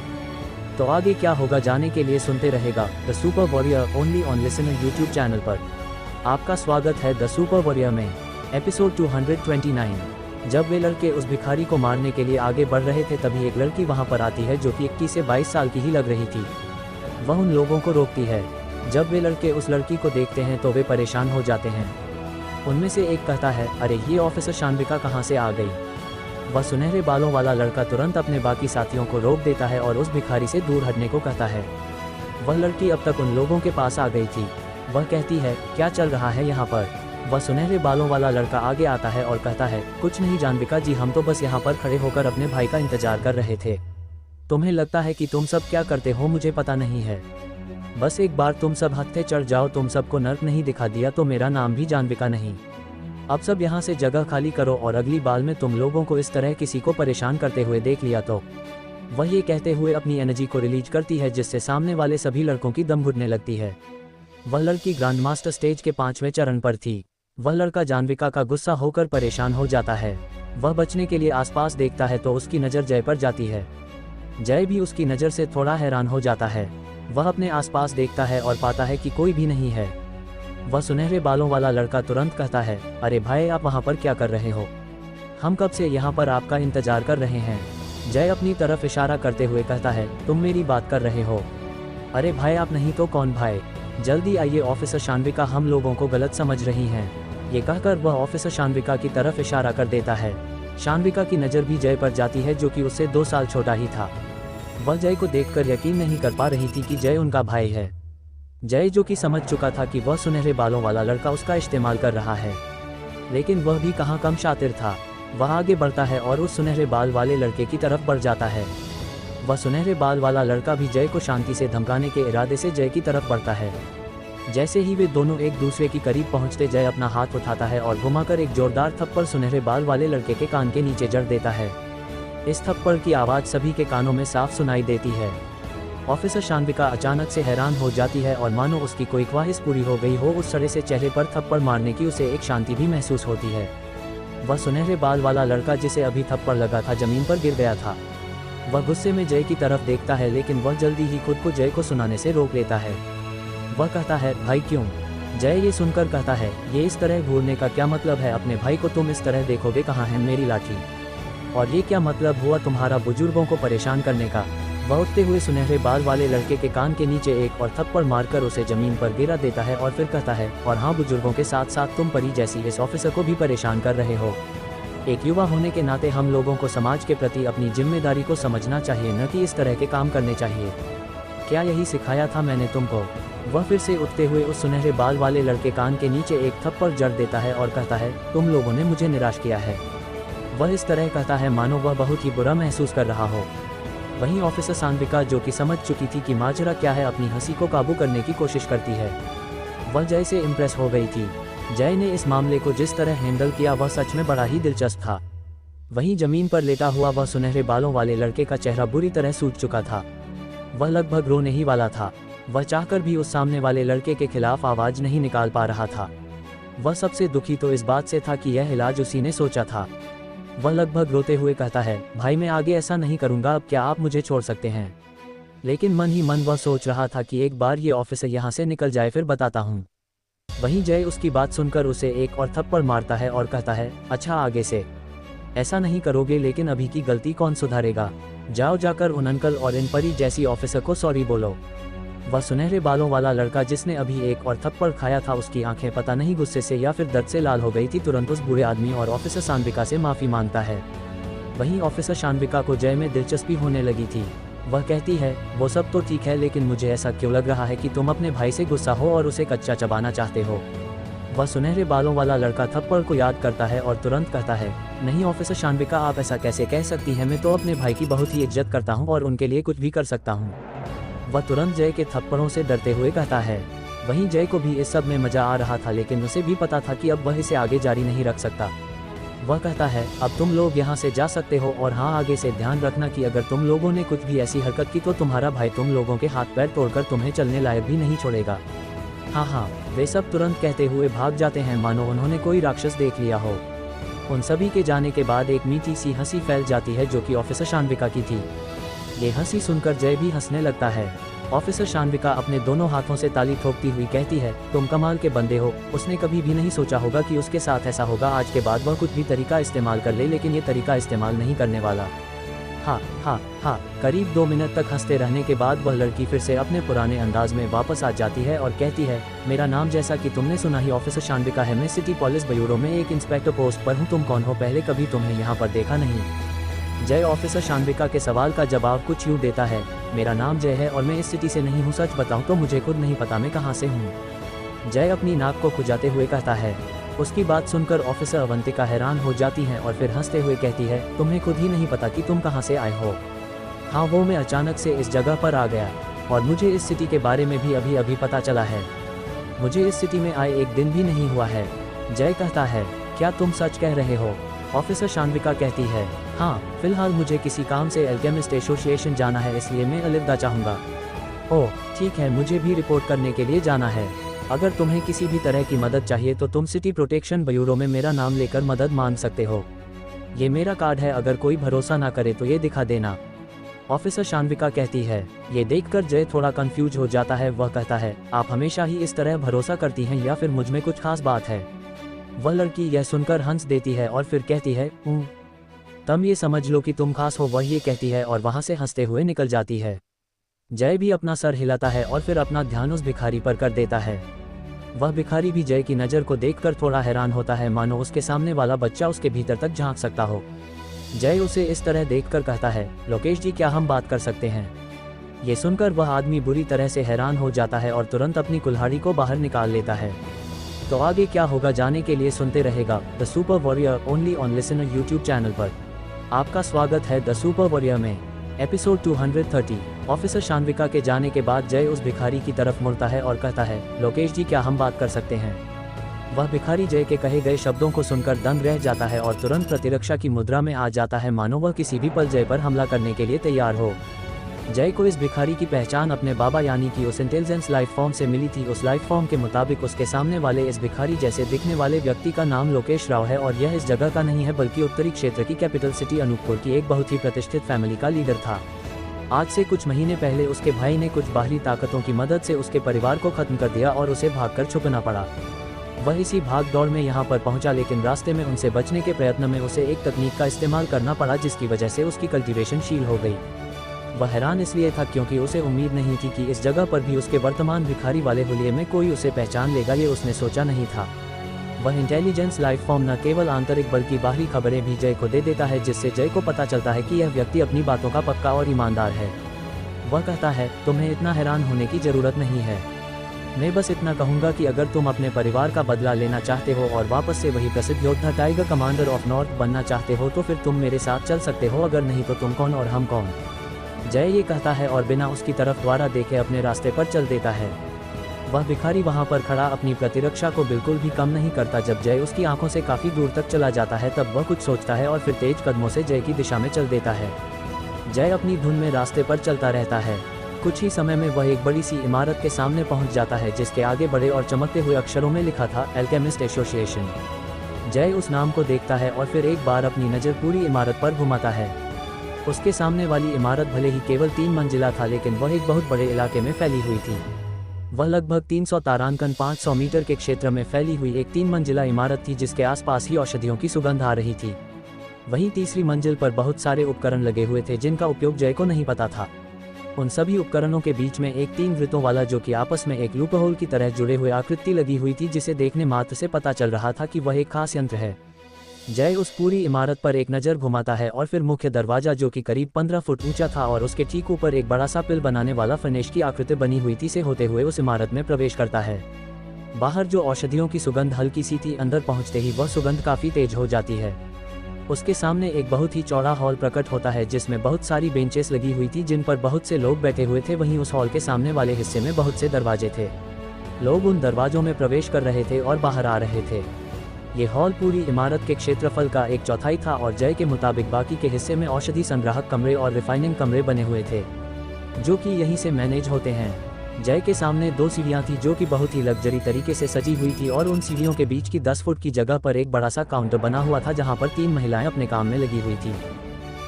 तो आगे क्या होगा जाने के लिए सुनते रहेगा the super warrior only on listener YouTube channel पर। आपका स्वागत है द सुपर वॉरियर में। एपिसोड 229। जब वे लड़के उस भिखारी को मारने के लिए आगे बढ़ रहे थे तभी एक लड़की वहां पर आती है जो कि 21 से 22 साल की ही लग रही थी। वह उन लोगों को रोकती है। जब वे लड़के उस लड़की को देखते हैं तो वे परेशान हो जाते हैं। उनमें से एक कहता है, अरे ये ऑफिसर शान्विका कहाँ से आ गई? वह सुनहरे बालों वाला लड़का तुरंत अपने बाकी साथियों को रोक देता है और उस भिखारी से दूर हटने को कहता है। वह लड़की अब तक उन लोगों के पास आ गई थी। वह कहती है, क्या चल रहा है यहाँ पर? वह सुनहरे बालों वाला लड़का आगे आता है और कहता है, कुछ नहीं जाह्नविका जी, हम तो बस यहाँ पर खड़े होकर अपने भाई का इंतजार कर रहे थे। तुम्हें लगता है कि तुम सब क्या करते हो मुझे पता नहीं है। बस एक बार तुम सब हत्थे चढ़ जाओ। तुम सबको नर्क नहीं दिखा दिया तो मेरा नाम भी जाह्नविका नहीं। अब सब यहाँ से जगह खाली करो और अगली बार में तुम लोगों को इस तरह किसी को परेशान करते हुए देख लिया तो। वह ये कहते हुए अपनी एनर्जी को रिलीज करती है जिससे सामने वाले सभी लड़कों की दम घुटने लगती है। वह लड़की ग्रैंड मास्टर स्टेज के 5वें चरण पर थी। वह लड़का जाह्नविका का गुस्सा होकर परेशान हो जाता है। वह बचने के लिए आसपास देखता है तो उसकी नज़र जय पर जाती है। जय भी उसकी नज़र से थोड़ा हैरान हो जाता है। वह अपने आसपास देखता है और पाता है कि कोई भी नहीं है। वह सुनहरे बालों वाला लड़का तुरंत कहता है, अरे भाई आप वहाँ पर क्या कर रहे हो? हम कब से यहाँ पर आपका इंतजार कर रहे हैं। जय अपनी तरफ इशारा करते हुए कहता है, तुम मेरी बात कर रहे हो? अरे भाई आप नहीं तो कौन भाई? जल्दी आइए, ऑफिसर शान्विका हम लोगों को गलत समझ रही हैं। ये कहकर वह ऑफिसर शान्विका की तरफ इशारा कर देता है। शान्विका की नज़र भी जय पर जाती है जो कि उससे 2 साल छोटा ही था। वह जय को देखकर यकीन नहीं कर पा रही थी कि जय उनका भाई है। जय जो कि समझ चुका था कि वह सुनहरे बालों वाला लड़का उसका इस्तेमाल कर रहा है, लेकिन वह भी कहाँ कम शातिर था। वह आगे बढ़ता है और उस सुनहरे बाल वाले लड़के की तरफ बढ़ जाता है। वह सुनहरे बाल वाला लड़का भी जय को शांति से धमकाने के इरादे से जय की तरफ बढ़ता है। जैसे ही वे दोनों एक दूसरे की करीब पहुंचते जय अपना हाथ उठाता है और घुमाकर एक जोरदार थप्पड़ सुनहरे बाल वाले लड़के के कान के नीचे जड़ देता है। इस थप्पड़ की आवाज़ सभी के कानों में साफ सुनाई देती है। ऑफिसर शान्विका अचानक से हैरान हो जाती है और मानो उसकी कोई ख्वाहिश पूरी हो गई हो। उस सड़े से चेहरे पर थप्पड़ मारने की उसे एक शांति भी महसूस होती है। वह सुनहरे बाल वाला लड़का जिसे अभी थप्पड़ लगा था जमीन पर गिर गया था। वह गुस्से में जय की तरफ देखता है लेकिन वह जल्दी ही खुद को जय को सुनाने से रोक लेता है। वह कहता है, भाई क्यों? जय ये सुनकर कहता है, ये इस तरह घूरने का क्या मतलब है? अपने भाई को तुम इस तरह देखोगे? कहाँ है मेरी लाठी? और ये क्या मतलब हुआ तुम्हारा बुजुर्गों को परेशान करने का? वह उठते हुए सुनहरे बाल वाले लड़के के कान के नीचे एक और थप्पड़ मारकर उसे जमीन पर गिरा देता है और फिर कहता है, और हाँ, बुजुर्गों के साथ साथ तुम परी जैसी इस ऑफिसर को भी परेशान कर रहे हो। एक युवा होने के नाते हम लोगों को समाज के प्रति अपनी जिम्मेदारी को समझना चाहिए, न कि इस तरह के काम करने चाहिए। क्या यही सिखाया था मैंने तुमको? वह फिर से उठते हुए उस सुनहरे बाल वाले लड़के कान के नीचे एक थप्पड़ जड़ देता है और कहता है, तुम लोगों ने मुझे निराश किया है। वह इस तरह कहता है मानो वह बहुत ही बुरा महसूस कर रहा हो। वहीं ऑफिसर शान्विका जो कि समझ चुकी थी कि माजरा क्या है, अपनी हंसी को काबू करने की कोशिश करती है। वह जय से इम्प्रेस हो गई थी। जय ने इस मामले को जिस तरह हैंडल किया वह सच में बड़ा ही दिलचस्प था। वहीं जमीन पर लेटा हुआ वह सुनहरे बालों वाले लड़के का चेहरा बुरी तरह सूज चुका था। वह लगभग रोने ही वाला था। वह चाहकर भी उस सामने वाले लड़के के खिलाफ आवाज़ नहीं निकाल पा रहा था। वह सबसे दुखी तो इस बात से था कि यह इलाज उसी ने सोचा था। वह लगभग रोते हुए कहता है, भाई मैं आगे ऐसा नहीं करूँगा, अब क्या आप मुझे छोड़ सकते हैं? लेकिन मन ही मन वह सोच रहा था कि एक बार ये ऑफिसर यहाँ से निकल जाए फिर बताता हूँ। वहीं जय उसकी बात सुनकर उसे एक और थप्पड़ मारता है और कहता है, अच्छा आगे से ऐसा नहीं करोगे, लेकिन अभी की गलती कौन सुधारेगा? जाओ जाकर उन अंकल और इन परी जैसी ऑफिसर को सॉरी बोलो। वह सुनहरे बालों वाला लड़का जिसने अभी एक और थप्पड़ खाया था, उसकी आंखें पता नहीं गुस्से से या फिर दर्द से लाल हो गई थी, तुरंत उस बुरे आदमी और ऑफिसर शान्विका से माफ़ी मांगता है। वहीं ऑफिसर शान्विका को जय में दिलचस्पी होने लगी थी। वह कहती है, वो सब तो ठीक है, लेकिन मुझे ऐसा क्यों लग रहा है कि तुम अपने भाई से गुस्सा हो और उसे कच्चा चबाना चाहते हो? वह सुनहरे बालों वाला लड़का थप्पड़ को याद करता है और तुरंत कहता है, नहीं ऑफिसर शान्विका, आप ऐसा कैसे कह सकती हैं? मैं तो अपने भाई की बहुत ही इज्जत करता हूँ और उनके लिए कुछ भी कर सकता हूँ। वह तुरंत जय के थप्पड़ों से डरते हुए कहता है। वहीं जय को भी इस सब में मजा आ रहा था, लेकिन उसे भी पता था कि अब वह इसे आगे जारी नहीं रख सकता। वह कहता है, अब तुम लोग यहाँ से जा सकते हो, और हाँ, आगे से ध्यान रखना कि अगर तुम लोगों ने कुछ भी ऐसी हरकत की तो तुम्हारा भाई तुम लोगों के हाथ पैर तोड़कर तुम्हें चलने लायक भी नहीं छोड़ेगा। हाँ, वे सब तुरंत कहते हुए भाग जाते हैं, मानो उन्होंने कोई राक्षस देख लिया हो। उन सभी के जाने के बाद एक मीठी सी हंसी फैल जाती है, जो कि ऑफिसर शान्विका की थी। ये हंसी सुनकर जय भी हंसने लगता है। ऑफिसर शान्विका अपने दोनों हाथों से ताली ठोकती हुई कहती है, तुम कमाल के बंदे हो। उसने कभी भी नहीं सोचा होगा कि उसके साथ ऐसा होगा। आज के बाद वह कुछ भी तरीका इस्तेमाल कर ले, लेकिन ये तरीका इस्तेमाल नहीं करने वाला। हाँ। करीब 2 मिनट तक हंसते रहने के बाद वह लड़की फिर से अपने पुराने अंदाज में वापस आ जाती है और कहती है, मेरा नाम जैसा कि तुमने सुना ही ऑफिसर शान्विका है। मैं सिटी पुलिस ब्यूरो में एक इंस्पेक्टर पोस्ट पर हूँ। तुम कौन हो? पहले कभी तुम्हें यहाँ पर देखा नहीं। जय ऑफिसर शान्विका के सवाल का जवाब कुछ यूँ देता है, मेरा नाम जय है और मैं इस सिटी से नहीं हूँ। सच बताऊँ तो मुझे खुद नहीं पता मैं कहाँ से हूँ। जय अपनी नाक को खुजाते हुए कहता है। उसकी बात सुनकर ऑफिसर अवंतिका हैरान हो जाती हैं और फिर हंसते हुए कहती है, तुम्हें खुद ही नहीं पता कि तुम कहाँ से आए हो? हाँ, वो मैं अचानक से इस जगह पर आ गया और मुझे इस सिटी के बारे में भी अभी पता चला है। मुझे इस सिटी में आए 1 दिन भी नहीं हुआ है। जय कहता है, क्या तुम सच कह रहे हो? ऑफिसर शान्विका कहती है, हाँ, फिलहाल मुझे किसी काम से एल्केमिस्ट एसोसिएशन जाना है, इसलिए मैं अलविदा चाहूँगा। ओह ठीक है, मुझे भी रिपोर्ट करने के लिए जाना है। अगर तुम्हें किसी भी तरह की मदद चाहिए तो तुम सिटी प्रोटेक्शन ब्यूरो में मेरा नाम लेकर मदद मांग सकते हो। ये मेरा कार्ड है, अगर कोई भरोसा ना करे तो ये दिखा देना। ऑफिसर शान्विका कहती है। ये देखकर जय थोड़ा कंफ्यूज हो जाता है। वह कहता है, आप हमेशा ही इस तरह भरोसा करती हैं या फिर मुझ में कुछ खास बात है? वह लड़की यह सुनकर हंस देती है और फिर कहती है, तब ये समझ लो कि तुम खास हो। वह ये कहती है और वहाँ से हंसते हुए निकल जाती है। जय भी अपना सर हिलाता है और फिर अपना ध्यान उस भिखारी पर कर देता है। वह भिखारी भी जय की नज़र को देखकर थोड़ा हैरान होता है, मानो उसके सामने वाला बच्चा उसके भीतर तक झांक सकता हो। जय उसे इस तरह देखकर कहता है, लोकेश जी, क्या हम बात कर सकते हैं? ये सुनकर वह आदमी बुरी तरह से हैरान हो जाता है और तुरंत अपनी कुल्हाड़ी को बाहर निकाल लेता है। तो आगे क्या होगा जाने के लिए सुनते रहेगा the super warrior only on listener YouTube channel पर। आपका स्वागत है द सुपर वॉरियर में। एपिसोड 230। ऑफिसर शान्विका के जाने के बाद जय उस भिखारी की तरफ मुड़ता है और कहता है, लोकेश जी, क्या हम बात कर सकते हैं? वह भिखारी जय के कहे गए शब्दों को सुनकर दंग रह जाता है और तुरंत प्रतिरक्षा की मुद्रा में आ जाता है, मानो वह किसी भी पल जय पर हमला करने के लिए तैयार हो। जय को इस भिखारी की पहचान अपने बाबा यानी कि उस इंटेलिजेंस लाइफ फॉर्म से मिली थी। उस लाइफ फॉर्म के मुताबिक उसके सामने वाले इस भिखारी जैसे दिखने वाले व्यक्ति का नाम लोकेश राव है और यह इस जगह का नहीं है, बल्कि उत्तरी क्षेत्र की कैपिटल सिटी अनूपपुर की एक बहुत ही प्रतिष्ठित फैमिली का लीडर था। आज से कुछ महीने पहले उसके भाई ने कुछ बाहरी ताकतों की मदद से उसके परिवार को खत्म कर दिया और उसे भागकर छुपना पड़ा। वह इसी भाग दौड़ में यहाँ पर पहुँचा, लेकिन रास्ते में उनसे बचने के प्रयत्न में उसे एक तकनीक का इस्तेमाल करना पड़ा, जिसकी वजह से उसकी कल्टीवेशन शील हो गई। वह हैरान इसलिए था क्योंकि उसे उम्मीद नहीं थी कि इस जगह पर भी उसके वर्तमान भिखारी वाले हुलिये में कोई उसे पहचान लेगा। ये उसने सोचा नहीं था। वह इंटेलिजेंस लाइफ फॉर्म न केवल आंतरिक बल्कि बाहरी खबरें भी जय को दे देता है, जिससे जय को पता चलता है कि यह व्यक्ति अपनी बातों का पक्का और ईमानदार है। वह कहता है, तुम्हें इतना हैरान होने की जरूरत नहीं है। मैं बस इतना कहूँगा कि अगर तुम अपने परिवार का बदला लेना चाहते हो और वापस से वही प्रसिद्ध योद्धा टाइगर कमांडर ऑफ नॉर्थ बनना चाहते हो तो फिर तुम मेरे साथ चल सकते हो, अगर नहीं तो तुम कौन और हम कौन। जय ये कहता है और बिना उसकी तरफ द्वारा देखे अपने रास्ते पर चल देता है। वह भिखारी वहां पर खड़ा अपनी प्रतिरक्षा को बिल्कुल भी कम नहीं करता। जब जय उसकी आंखों से काफी दूर तक चला जाता है तब वह कुछ सोचता है और फिर तेज कदमों से जय की दिशा में चल देता है। जय अपनी धुन में रास्ते पर चलता रहता है। कुछ ही समय में वह एक बड़ी सी इमारत के सामने पहुंच जाता है, जिसके आगे बड़े और चमकते हुए अक्षरों में लिखा था, एल्केमिस्ट एसोसिएशन। जय उस नाम को देखता है और फिर एक बार अपनी नज़र पूरी इमारत पर घुमाता है। उसके सामने वाली इमारत भले ही केवल 3 मंजिला था, लेकिन वह एक बहुत बड़े इलाके में फैली हुई थी। वह लगभग 300 तारांकन 500 मीटर के क्षेत्र में फैली हुई एक 3 मंजिला इमारत थी, जिसके आसपास ही औषधियों की सुगंध आ रही थी। वहीं तीसरी मंजिल पर बहुत सारे उपकरण लगे हुए थे, जिनका उपयोग जय को नहीं पता था। उन सभी उपकरणों के बीच में एक 3 वृत्तों वाला, जो कि आपस में एक लूपहोल की तरह जुड़े हुए आकृति लगी हुई थी, जिसे देखने मात्र से पता चल रहा था कि वह एक खास यंत्र है। जय उस पूरी इमारत पर एक नज़र घुमाता है और फिर मुख्य दरवाजा, जो कि करीब 15 फुट ऊंचा था और उसके ठीक ऊपर एक बड़ा सा पिल बनाने वाला फर्नेस की आकृति बनी हुई थी, से होते हुए उस इमारत में प्रवेश करता है। बाहर जो औषधियों की सुगंध हल्की सी थी, अंदर पहुंचते ही वह सुगंध काफी तेज हो जाती है। उसके सामने एक बहुत ही चौड़ा हॉल प्रकट होता है जिसमें बहुत सारी बेंचेस लगी हुई थी जिन पर बहुत से लोग बैठे हुए थे। वहीं उस हॉल के सामने वाले हिस्से में बहुत से दरवाजे थे। लोग उन दरवाजों में प्रवेश कर रहे थे और बाहर आ रहे थे। ये हॉल पूरी इमारत के क्षेत्रफल का 1/4 था और जय के मुताबिक बाकी के हिस्से में औषधि संग्राहक कमरे और रिफाइनिंग कमरे बने हुए थे जो कि यहीं से मैनेज होते हैं। जय के सामने 2 सीढ़ियां थी जो कि बहुत ही लग्जरी तरीके से सजी हुई थी और उन सीढ़ियों के बीच की 10 फुट की जगह पर एक बड़ा सा काउंटर बना हुआ था जहां पर 3 महिलाएं अपने काम में लगी हुई थी।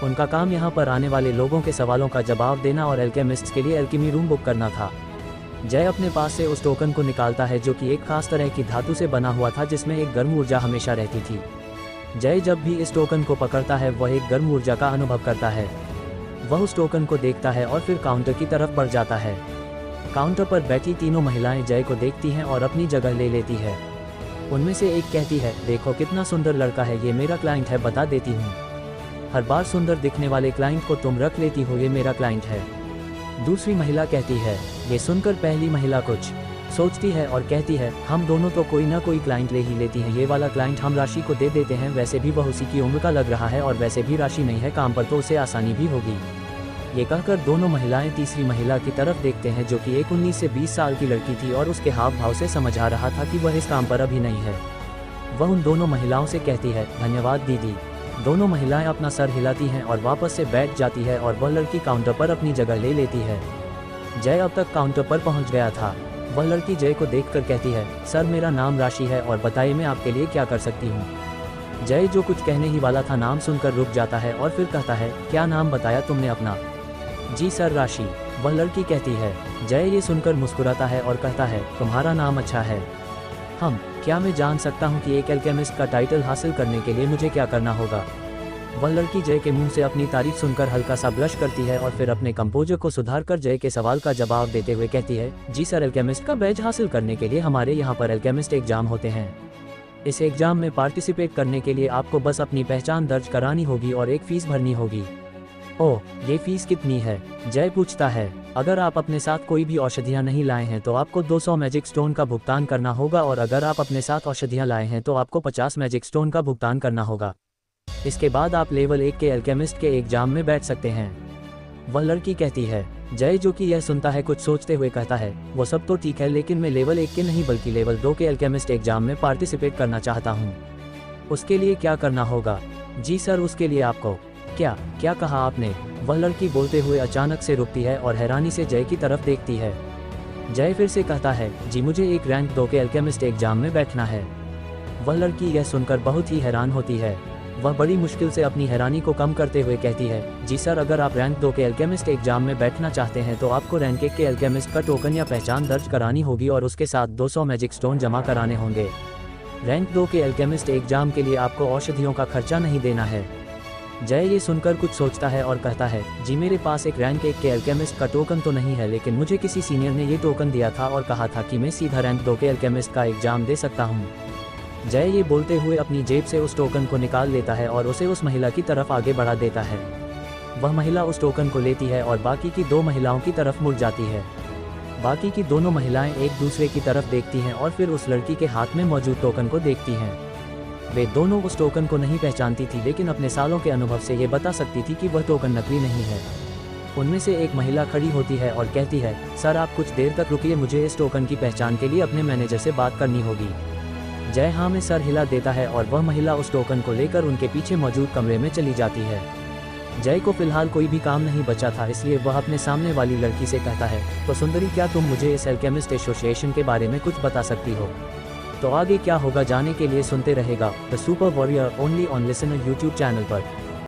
उनका काम यहां पर आने वाले लोगों के सवालों का जवाब देना और एल्केमिस्ट्स के लिए एल्केमी रूम बुक करना था। जय अपने पास से उस टोकन को निकालता है जो कि एक खास तरह की धातु से बना हुआ था जिसमें एक गर्म ऊर्जा हमेशा रहती थी। जय जब भी इस टोकन को पकड़ता है वह एक गर्म ऊर्जा का अनुभव करता है। वह उस टोकन को देखता है और फिर काउंटर की तरफ बढ़ जाता है। काउंटर पर बैठी तीनों महिलाएं जय को देखती हैं और अपनी जगह ले लेती है। उनमें से एक कहती है, देखो कितना सुंदर लड़का है, ये मेरा क्लाइंट है, बता देती हूँ। हर बार सुंदर दिखने वाले क्लाइंट को तुम रख लेती हो, ये मेरा क्लाइंट है। दूसरी महिला कहती है। ये सुनकर पहली महिला कुछ सोचती है और कहती है, हम दोनों तो कोई ना कोई क्लाइंट ले ही लेती हैं, ये वाला क्लाइंट हम राशि को दे देते हैं, वैसे भी वह उसी की उम्र का लग रहा है और वैसे भी राशि नहीं है काम पर तो उसे आसानी भी होगी। ये कहकर दोनों महिलाएं तीसरी महिला की तरफ देखते हैं जो कि एक 19 से 20 साल की लड़की थी और उसके हाव भाव से समझ आ रहा था कि वह इस काम पर अभी नहीं है। वह उन दोनों महिलाओं से कहती है, धन्यवाद दीदी। दोनों महिलाएं अपना सर हिलाती हैं और वापस से बैठ जाती है और वह लड़की काउंटर पर अपनी जगह ले लेती है। जय अब तक काउंटर पर पहुंच गया था। वह लड़की जय को देखकर कहती है, सर मेरा नाम राशि है और बताइए मैं आपके लिए क्या कर सकती हूँ। जय जो कुछ कहने ही वाला था नाम सुनकर रुक जाता है और फिर कहता है, क्या नाम बताया तुमने अपना? जी सर, राशि। वह लड़की कहती है। जय ये सुनकर मुस्कुराता है और कहता है, तुम्हारा नाम अच्छा है। क्या मैं जान सकता हूँ कि एक एल्केमिस्ट का टाइटल हासिल करने के लिए मुझे क्या करना होगा? वह लड़की जय के मुंह से अपनी तारीफ सुनकर हल्का सा ब्लश करती है और फिर अपने कंपोजर को सुधारकर जय के सवाल का जवाब देते हुए कहती है, जी सर, एल्केमिस्ट का बैज हासिल करने के लिए हमारे यहाँ पर एल्केमिस्ट एग्जाम होते हैं। इस एग्जाम में पार्टिसिपेट करने के लिए आपको बस अपनी पहचान दर्ज करानी होगी और एक फीस भरनी होगी। ओह, ये फीस कितनी है? जय पूछता है। अगर आप अपने साथ कोई भी औषधियाँ नहीं लाए हैं तो आपको 200 मैजिक स्टोन का भुगतान करना होगा और अगर आप अपने साथ औषधियाँ लाए हैं तो आपको 50 मैजिक स्टोन का भुगतान करना होगा। इसके बाद आप लेवल 1 के एल्केमिस्ट के एग्जाम में बैठ सकते हैं। वह लड़की कहती है। जय जो कि यह सुनता है कुछ सोचते हुए कहता है, वो सब तो ठीक है लेकिन मैं लेवल 1 के नहीं बल्कि लेवल 2 के एल्केमिस्ट एग्जाम में पार्टिसिपेट करना चाहता हूँ। उसके लिए क्या करना होगा? जी सर, उसके लिए आपको क्या कहा आपने? वह लड़की बोलते हुए अचानक से रुकती है और हैरानी से जय की तरफ देखती है। जय फिर से कहता है, जी मुझे एक रैंक 2 के एल्केमिस्ट एग्जाम में बैठना है। वह लड़की यह सुनकर बहुत ही हैरान होती है। वह बड़ी मुश्किल से अपनी हैरानी को कम करते हुए कहती है, जी सर, अगर आप रैंक 2 के एल्केमिस्ट एग्जाम में बैठना चाहते हैं तो आपको रैंक 1 के एल्केमिस्ट का टोकन या पहचान दर्ज करानी होगी और उसके साथ 200 मैजिक स्टोन जमा कराने होंगे। रैंक 2 के एल्केमिस्ट एग्जाम के लिए आपको औषधियों का खर्चा नहीं देना है। जय ये सुनकर कुछ सोचता है और कहता है, जी मेरे पास एक रैंक 1 के एल्केमिस्ट का टोकन तो नहीं है लेकिन मुझे किसी सीनियर ने ये टोकन दिया था और कहा था कि मैं सीधा रैंक 2 के एल्केमिस्ट का एग्जाम दे सकता हूँ। जय ये बोलते हुए अपनी जेब से उस टोकन को निकाल लेता है और उसे उस महिला की तरफ आगे बढ़ा देता है। वह महिला उस टोकन को लेती है और बाकी की 2 महिलाओं की तरफ मुड़ जाती है। बाकी की दोनों महिलाएं एक दूसरे की तरफ देखती हैं और फिर उस लड़की के हाथ में मौजूद टोकन को देखती हैं। वे दोनों उस टोकन को नहीं पहचानती थी लेकिन अपने सालों के अनुभव से ये बता सकती थी कि वह टोकन नकली नहीं है। उनमें से एक महिला खड़ी होती है और कहती है, सर आप कुछ देर तक रुकिए, मुझे इस टोकन की पहचान के लिए अपने मैनेजर से बात करनी होगी। जय हाँ में सर हिला देता है और वह महिला उस टोकन को लेकर उनके पीछे मौजूद कमरे में चली जाती है। जय को फिलहाल कोई भी काम नहीं बचा था इसलिए वह अपने सामने वाली लड़की से कहता है, तो सुंदरी क्या तुम मुझे इस एल्केमिस्ट एसोसिएशन के बारे में कुछ बता सकती हो? तो आगे क्या होगा जाने के लिए सुनते रहेगा the super warrior only on listener YouTube channel पर।